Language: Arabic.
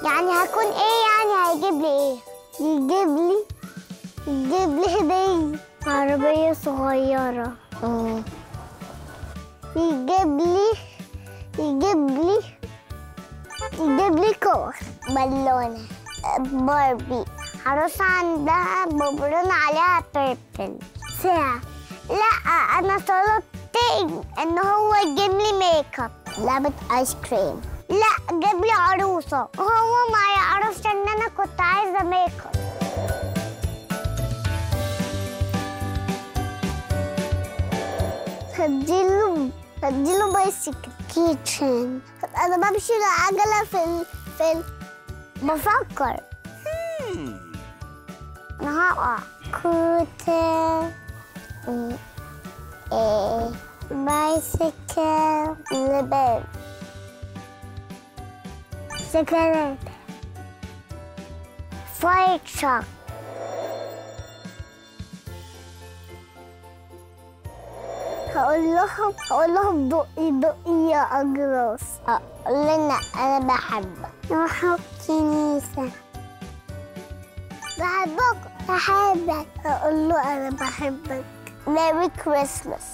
يعني هكون ايه؟ يعني هيجيب لي ايه؟ يجيب لي هدية، عربية صغيرة. يجيب لي كور، بالونة، باربي، عروسة عندها ببرون عليها بيربل، ساعة. لا أنا طلبت إن هو يجيب لي ميك اب، لعبة آيس كريم. لا جاب لي عروسة، هو ما يعرفش إن أنا كنت عايزة ميك اب. هديله بايسكل كيتشن. انا بمشي العجله في بفكر انا هقع. كوتر، بايسكل، لبان، سكرات، فاير تراك. هقول لهم دقي يا أجراس. أقول لنا أنا بحبك. نروح الكنيسة. بحبك. أقول له أنا بحبك. ميري كريسماس.